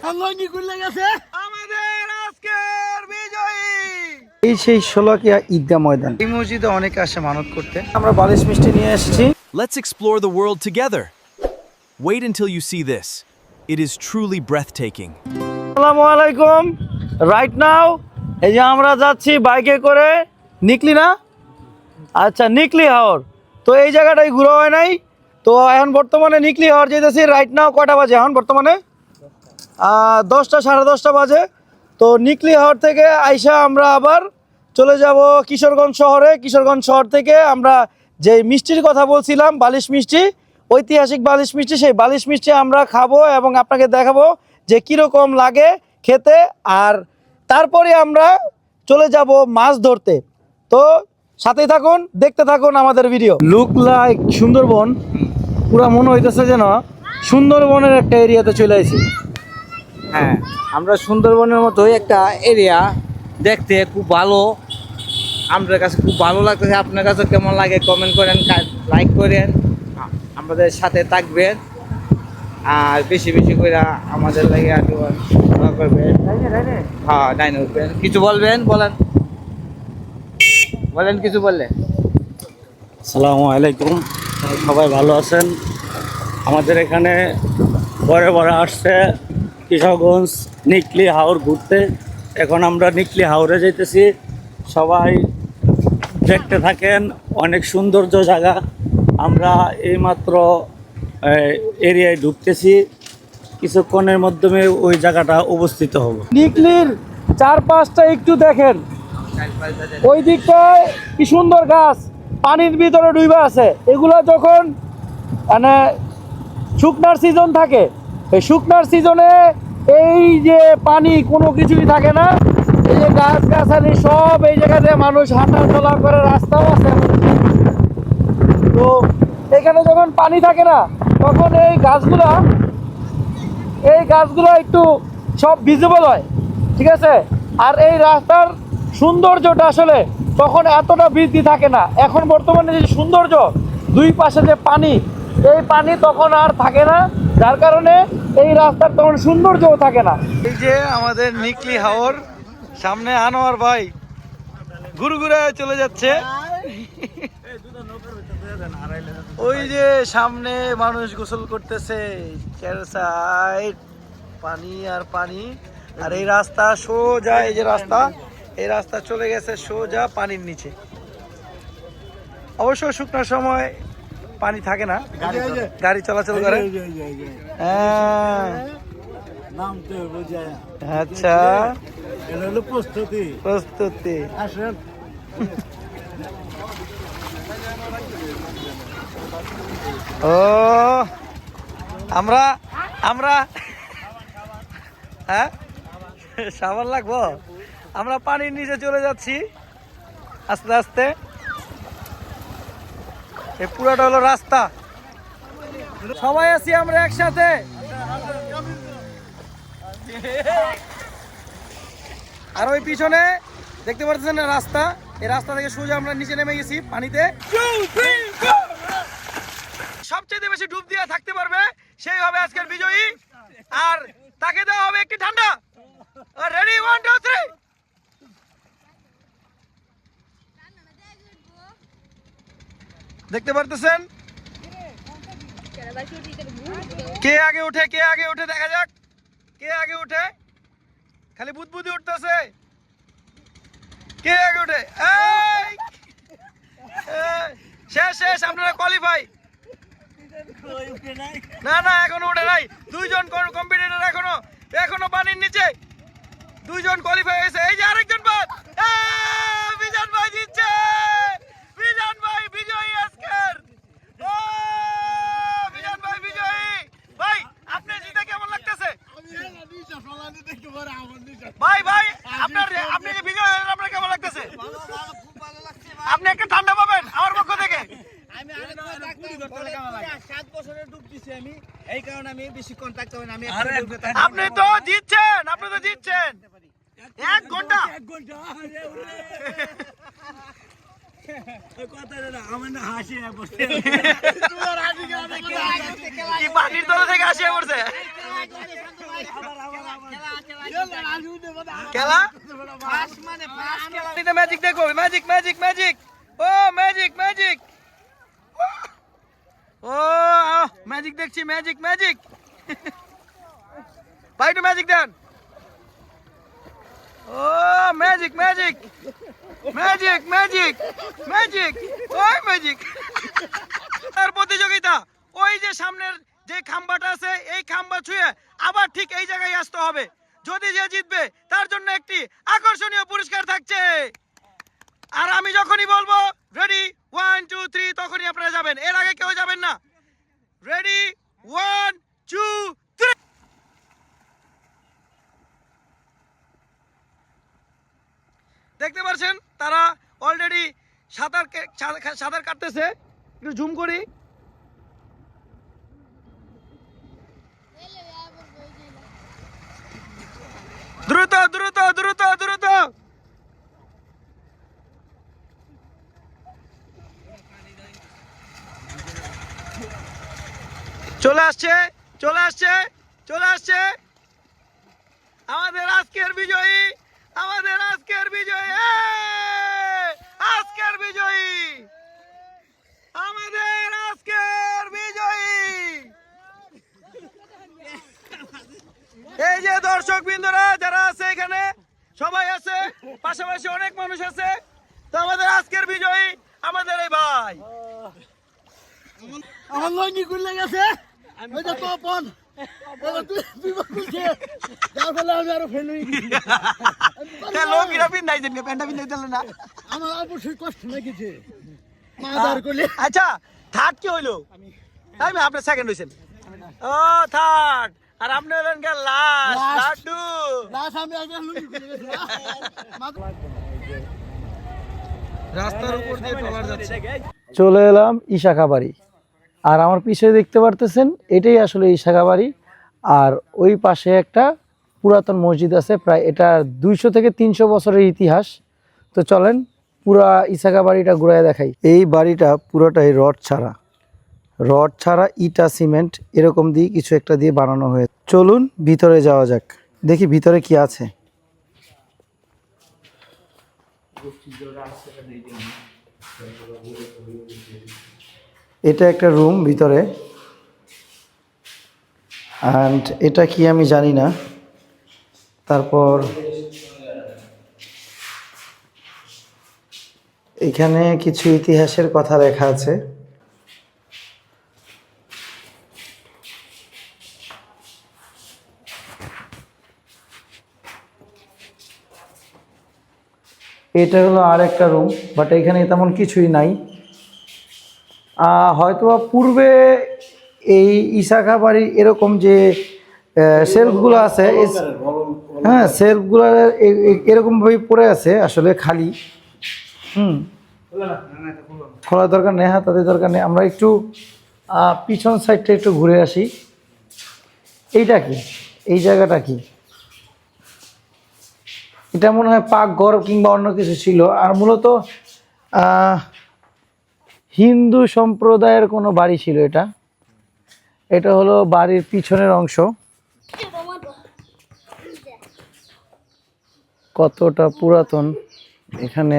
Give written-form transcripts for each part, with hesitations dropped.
আমাদের আজকের বিজয়ী এই সেই শোলাকিয়া ঈদগাহ ময়দান। এই মসজিদে অনেকে আসে মানত করতে। আমরা বালিশ মিষ্টি নিয়ে এসেছি। Let's explore the world together. Wait until you see this. It is truly breathtaking. আসসালামু আলাইকুম। রাইট নাও এই যে আমরা যাচ্ছি বাইকে করে নিকলি না, আচ্ছা নিকলি হাওর। তো এই জায়গাটাই ঘুরা হয় নাই। তো এখন বর্তমানে নিকলি হাওর যেতেছি। রাইট নাও কটা বাজে এখন বর্তমানে? 10টা 10:30 বাজে। তো নিকলি হাওর থেকে আইসা আমরা আবার চলে যাব কিশোরগঞ্জ শহরে। কিশোরগঞ্জ শহর থেকে আমরা যে মিষ্টির কথা বলছিলাম, বালিশ মিষ্টি, ঐতিহাসিক বালিশ মিষ্টি, সেই বালিশ মিষ্টি আমরা খাবো এবং আপনাকে দেখাবো যে কীরকম লাগে খেতে। আর তারপরে আমরা চলে যাব মাছ ধরতে। তো সাথেই থাকুন, দেখতে থাকুন আমাদের ভিডিও। লুক লাইক সুন্দরবন, পুরা মনে হইতেছে যেন সুন্দরবনের একটা এরিয়াতে চলে আসি। হ্যাঁ, আমরা সুন্দরবনের মতোই একটা এরিয়া, দেখতে খুব ভালো, আমাদের কাছে খুব ভালো লাগতেছে। আপনার কাছে কেমন লাগে কমেন্ট করেন, লাইক করেন, আমাদের সাথে থাকবেন আর বেশি বেশি করে আমাদের লাগে দোয়া করবেন। হ্যাঁ, ডাইনে উঠবেন। কিছু বলবেন, বলেন কিছু বললে। আসসালামু আলাইকুম, সবাই ভালো আছেন? আমাদের এখানে পরে আসছে কিশোরগঞ্জ নিকলি হাওর ঘুরতে। এখন আমরা নিকলি হাওরে যাইতেছি, সবাই দেখতে থাকেন। অনেক সৌন্দর্য জায়গা। আমরা এইমাত্র এরিয়ায় ঢুকতেছি, কিছুক্ষণের মাধ্যমে ওই জায়গাটা অবস্থিত হব। নিকলির চারপাশটা একটু দেখেন, ওই দিকটায় কি সুন্দর গাছ পানির ভিতরে ডুইবা আছে। এগুলো যখন মানে শুকনার সিজন থাকে, এই শুকনার সিজনে এই যে পানি কোনো কিছুই থাকে না, এই যে গাছ গাছালি সব এই জায়গাতে মানুষ হাঁটা চলা করে, রাস্তাও আছে। তো এখানে যখন পানি থাকে না তখন এই গাছগুলো একটু সব ভিজিবল হয়, ঠিক আছে। আর এই রাস্তার সৌন্দর্যটা আসলে তখন এতটা বৃদ্ধি থাকে না। এখন বর্তমানে যে সৌন্দর্য, দুই পাশে যে পানি, এই পানি তখন আর থাকে না, যার কারণে এই রাস্তার তখন সৌন্দর্যও থাকে না। এই যে আমাদের নিকলি হাওর, সামনে আনোয়ার ভাই ঘুরে চলে যাচ্ছে। ওই যে সামনে মানুষ গোসল করতেছে, সাইড পানি আর পানি। আর এই রাস্তা সোজা, এই যে রাস্তা, এই রাস্তা চলে গেছে সোজা পানির নিচে। অবশ্য শুকনোর সময় পানি থাকে না, গাড়ি চলাচল করে। আচ্ছা, প্রস্তুতি। ও আমরা হ্যাঁ সাবান লাগবো। আমরা পানির নিচে চলে যাচ্ছি আস্তে আস্তে। এই পুরাটা হলো রাস্তা, সবাই আছি আমরা একসাথে। আর ওই পিছনে দেখতে পাচ্ছেন না রাস্তা, এই রাস্তা থেকে সোজা আমরা নিচে নেমে গেছি পানিতে। সবচেয়ে বেশি ডুব দিয়ে থাকতে পারবে সেই হবে আজকের বিজয়ী, আর তাকে দেওয়া হবে একটি ঠান্ডা। রেডি, 1 2 3। দেখতে পারতেছেন কে আগে উঠে দেখা যাক কে আগে উঠে। খালি বুদবুদি উঠতেছে, কে আগে উঠে। শেষ, আপনারা কোয়ালিফাই। না এখনো উঠে নাই। 2 জন কম্পিটিটর এখনো পানির নিচে, 2 জন কোয়ালিফাই হয়েছে। এই যে আরেকজন বাদ, বিজন ভাই জিতছে। বিজন ভাই বিজয়ী আজকের। বিজন ভাই বিজয়ী। ভাই আপনি জিতে কেমন লাগতেছে? ভাই আপনি যে বিজয়ী হলেন, আপনার কেমন লাগতেছে? আপনি একটা ঠান্ডা পাবেন আমার পক্ষ থেকে। আমি 7 বছরের ডুব দিছি আমি, এই কারণে আমি বেশি কন্টাক্ট করেন। আপনি তো জিতছেন 1 ঘন্টা। কি পানির তলা থেকে আসিয়া পড়ছে। খেলা ম্যাজিক দেখো, ম্যাজিক ম্যাজিক ম্যাজিক, ও ম্যাজিক ম্যাজিক, ও ম্যাজিক দেখছি, ম্যাজিক ম্যাজিক। ভাই একটু ম্যাজিক দেন। ও magic magic magic magic magic, ওই ম্যাজিক। তার প্রতিযোগিতা ওই যে সামনের যে খাম্বাটা আছে, এই খাম্বা ছুঁয়ে আবার ঠিক এই জায়গায় আসতে হবে। যদি যে জিতবে তার জন্য একটি আকর্ষণীয় পুরস্কার থাকছে। আর আমি যখনই বলবো রেডি 1 2 3 তখনই আপনারা যাবেন, এর আগে কেউ যাবেন না। রেডি 1 2 3। দেখতে পাচ্ছেন তারা অলরেডি সাঁতার কাটতেছে। একটু জুম করি। দ্রুত দ্রুত দ্রুত দ্রুত। চলে আসছে চলে আসছে চলে আসছে আমাদের আজকের বিজয়ী, আমাদের আজকের বিজয়ী, আজকের বিজয়ী, আমাদের আজকের বিজয়ী। এই যে দর্শক বৃন্দরা যারা আছে এখানে সবাই আছে, পাশাপাশি অনেক মানুষ আছে। তো আমাদের আজকের বিজয়ী আমাদের এই ভাই। আমার লঙ্গি খুলে গেছে, ওই যে তপন আমি আরো ফেল লোকিরা পিন্ধাইছেন, প্যান্টটা পিন্ধাইতে না। আমার অবশ্যই কষ্ট লেগেছে মাদার করলে। আচ্ছা থার্ড কি হইলো? আমি আপনার সেকেন্ড হইছেন। ও থার্ড, আর আপনি হলেন কে লাস্ট, লাড্ডু। লাস্ট আমি আগে লঙ্গি খুলে গেছে। রাস্তার উপর দিয়ে ট্রলার যাচ্ছে। চলে এলাম ইশাখা বাড়ি, আর আমার পিছনে দেখতে পারতেছেন এটাই আসলে ইশাখা বাড়ি। আর ওই পাশে একটা পুরাতন মসজিদ আছে, প্রায় এটা 200 থেকে 300 বছরের ইতিহাস। তো চলেন পুরা ইশাখা বাড়িটা ঘুরায় দেখাই। এই বাড়িটা পুরোটাই রড ছাড়া ইটা সিমেন্ট এরকম দিয়ে কিছু একটা দিয়ে বানানো হয়েছে। চলুন ভিতরে যাওয়া যাক, দেখি ভিতরে কি আছে। এটা একটা রুম ভিতরে, অ্যান্ড এটা কি আমি জানি না। তারপর এখানে কিছু ইতিহাসের কথা লেখা আছে। এটা হলো আর একটা রুম, বাট এখানে তেমন কিছুই নাই। হয়তোবা পূর্বে এই ইশাখা বাড়ির এরকম যে সেলফগুলো আছে, হ্যাঁ সেলফগুলো এরকমভাবে পড়ে আছে আসলে খালি। খোলার দরকার নেই, হ্যাঁ তাদের দরকার নেই। আমরা একটু পিছন সাইডটা একটু ঘুরে আসি। এইটা কি, এই জায়গাটা কি? এটা মনে হয় পাকঘর কিংবা অন্য কিছু ছিল। আর মূলত হিন্দু সম্প্রদায়ের কোনো বাড়ি ছিল এটা। এটা হলো বাড়ির পিছনের অংশ। কতটা পুরাতন, এখানে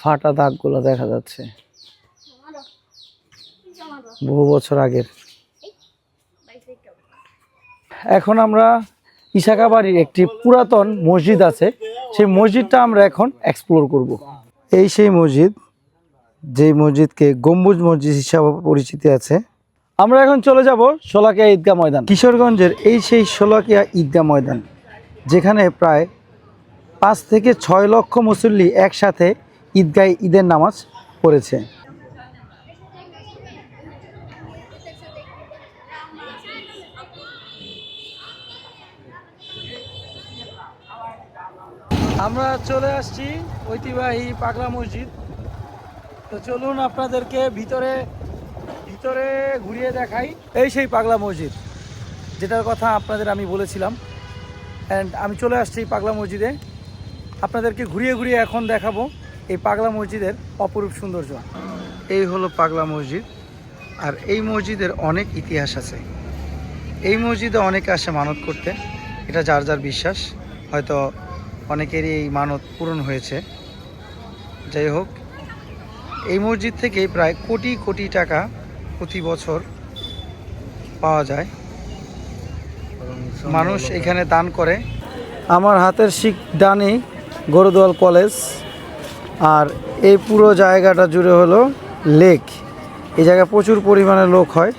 ফাটা দাগগুলো দেখা যাচ্ছে, বহু বছর আগের। এখন আমরা ইশাখা বাড়ির একটি পুরাতন মসজিদ আছে, সেই মসজিদটা আমরা এখন এক্সপ্লোর করব। এই সেই মসজিদ, যেই মসজিদকে গম্বুজ মসজিদ হিসাবে পরিচিতি আছে। আমরা এখন চলে যাব শোলাকিয়া ঈদগাহ ময়দান। কিশোরগঞ্জের এই সেই শোলাকিয়া ঈদগাহ ময়দান, যেখানে প্রায় 5 থেকে 6 লক্ষ মুসল্লি একসাথে ঈদগাহে ঈদের নামাজ পড়েছে। আমরা চলে আসছি ঐতিহ্যবাহী পাগলা মসজিদ। তো চলুন আপনাদেরকে ভিতরে ঘুরিয়ে দেখাই। এই সেই পাগলা মসজিদ যেটার কথা আপনাদের আমি বলেছিলাম, অ্যান্ড আমি চলে আসছি পাগলা মসজিদে। আপনাদেরকে ঘুরিয়ে ঘুরিয়ে এখন দেখাবো এই পাগলা মসজিদের অপরূপ সৌন্দর্য। এই হলো পাগলা মসজিদ, আর এই মসজিদের অনেক ইতিহাস আছে। এই মসজিদে অনেকে আসে মানত করতে, এটা যার যার বিশ্বাস। হয়তো অনেকেরই এই মানত পূরণ হয়েছে। যাই হোক, এই মসজিদ থেকে প্রায় কোটি কোটি টাকা প্রতি বছর পাওয়া যায়, মানুষ এখানে দান করে। আমার হাতের ঠিক ডানে গরুদোয়াল কলেজ, আর এই পুরো জায়গাটা জুড়ে হলো লেক। এই জায়গায় প্রচুর পরিমাণে লোক হয়,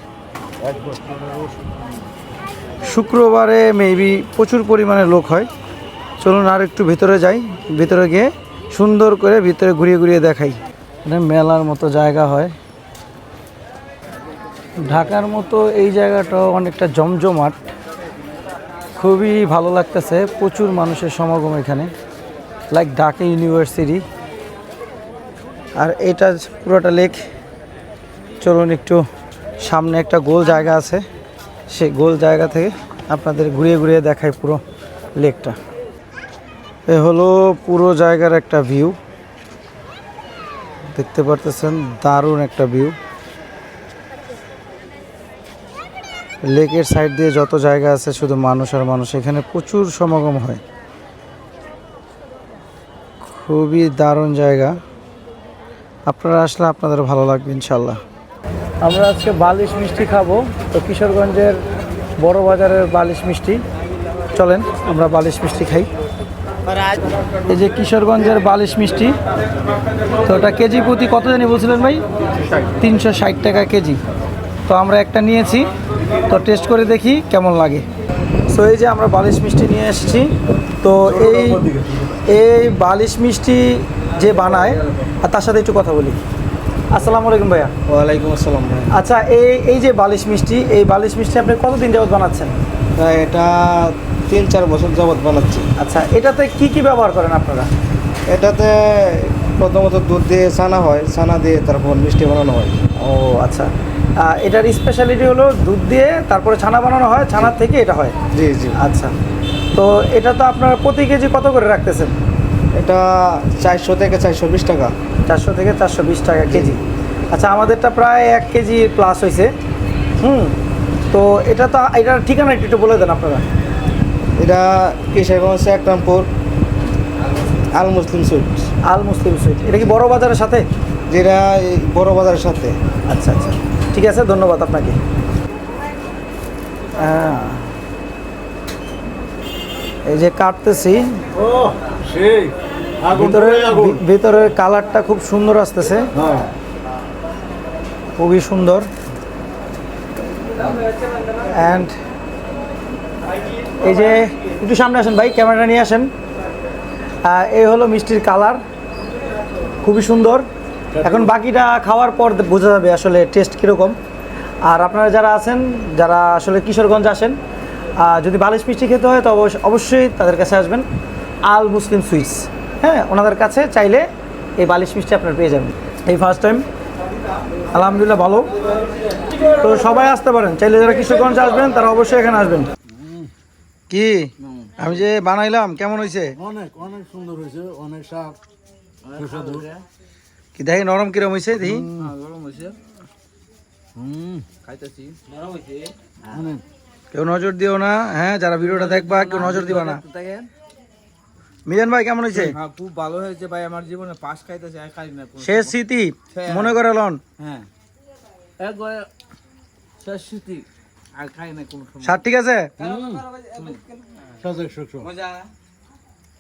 শুক্রবারে মেবি প্রচুর পরিমাণে লোক হয়। চলুন আর একটু ভেতরে যাই, ভেতরে গিয়ে সুন্দর করে ভিতরে ঘুরিয়ে ঘুরিয়ে দেখাই। মানে মেলার মতো জায়গা হয়, ঢাকার মতো এই জায়গাটাও অনেকটা জমজমাট, খুবই ভালো লাগতেছে। প্রচুর মানুষের সমাগম এখানে, লাইক ঢাকা ইউনিভার্সিটি। আর এটা পুরোটা লেক। চলুন একটু সামনে একটা গোল জায়গা আছে, সেই গোল জায়গা থেকে আপনাদের ঘুরিয়ে ঘুরিয়ে দেখাই পুরো লেকটা। এ হলো পুরো জায়গার একটা ভিউ, দেখতে পারতেছেন, দারুণ একটা ভিউ। লেকের সাইড দিয়ে যত জায়গা আছে শুধু মানুষ আর মানুষ, এখানে প্রচুর সমাগম হয়, খুবই দারুণ জায়গা। আপনারা আসলে আপনাদের ভালো লাগবে ইনশাল্লাহ। আমরা আজকে বালিশ মিষ্টি খাবো, তো কিশোরগঞ্জের বড় বাজারের বালিশ মিষ্টি। চলেন আমরা বালিশ মিষ্টি খাই। এই যে কিশোরগঞ্জের বালিশ মিষ্টি, তো ওটা কেজি প্রতি কত জানি বলছিলেন ভাই? 360 টাকা কেজি। তো আমরা একটা নিয়েছি, তো টেস্ট করে দেখি কেমন লাগে। সো এই যে আমরা বালিশ মিষ্টি নিয়ে এসেছি। তো এই বালিশ মিষ্টি যে বানায়, আর তার সাথে একটু কথা বলি। আসসালামু আলাইকুম ভাইয়া। ওয়ালাইকুম আসসালাম ভাই। আচ্ছা, এই যে বালিশ মিষ্টি, এই বালিশ মিষ্টি আপনি কতদিন যাবত বানাচ্ছেন? এটা 3-4 বছর যাবত বানাচ্ছি। আচ্ছা, এটাতে কি কি ব্যবহার করেন আপনারা? এটাতে প্রথমত দুধ দিয়ে ছানা হয়, ছানা দিয়ে তারপর মিষ্টি বানানো হয়। ও আচ্ছা, এটার স্পেশালিটি হলো দুধ দিয়ে তারপরে ছানা বানানো হয়, ছানার থেকে এটা হয়। জি জি। আচ্ছা, তো এটা তো আপনারা প্রতি কেজি কত করে রাখতেছেন? এটা 400 থেকে 420 টাকা। 400 থেকে 420 টাকা কেজি। আচ্ছা, আমাদেরটা প্রায় 1 কেজি প্লাস হয়েছে। তো এটার ঠিকানা একটু বলে দেন আপনারা। এটা কিশোরগঞ্জ একরামপুর আল মুসলিম সুইট। আল মুসলিম সুইট, এটা কি বড় বাজারের সাথে? যেটা এই বড় বাজারের সাথে। আচ্ছা আচ্ছা, ঠিক আছে, ধন্যবাদ আপনাকে। এই যে কাটতেছি, ভিতরের কালারটা খুব সুন্দর আসতেছে, খুবই সুন্দর। অ্যান্ড এই যে একটু সামনে আসেন ভাই, ক্যামেরা নিয়ে আসেন। এই হলো মিষ্টির কালার, খুবই সুন্দর। এখন বাকিটা খাওয়ার পর বোঝা যাবে আসলে টেস্ট কীরকম। আর আপনারা যারা আছেন, যারা আসলে কিশোরগঞ্জ আসেন, যদি বালিশ মিষ্টি খেতে হয় তো অবশ্যই তাদের কাছে আসবেন, আল মুসলিম সুইটস। হ্যাঁ, ওনাদের কাছে চাইলে এই বালিশ মিষ্টি আপনার পেয়ে যাবেন। এই ফার্স্ট টাইম, আলহামদুলিল্লাহ ভালো। তো সবাই আসতে পারেন, চাইলে যারা কিশোরগঞ্জ আসবেন তারা অবশ্যই এখানে আসবেন। কি আমি যে বানাইলাম কেমন হয়েছে? অনেক অনেক সুন্দর হয়েছে, অনেক স্বাদ সুস্বাদু। কি দেখি নরম কিরম হয়েছে? দেখি কেউ নজর দিও না, হ্যাঁ, যারা ভিডিওটা দেখবা কেউ নজর দিবা না। মিজান ভাই কেমন হয়েছে? খুব ভালো হয়েছে ভাই, আমার জীবনে পাস খাইতেছে আর খাই না। শেষ স্মৃতি মনে করে লন। হ্যাঁ, একবারে শেষ স্মৃতি আর খাই না কোনো সময়। স্যার ঠিক আছে। সাজেক সুখ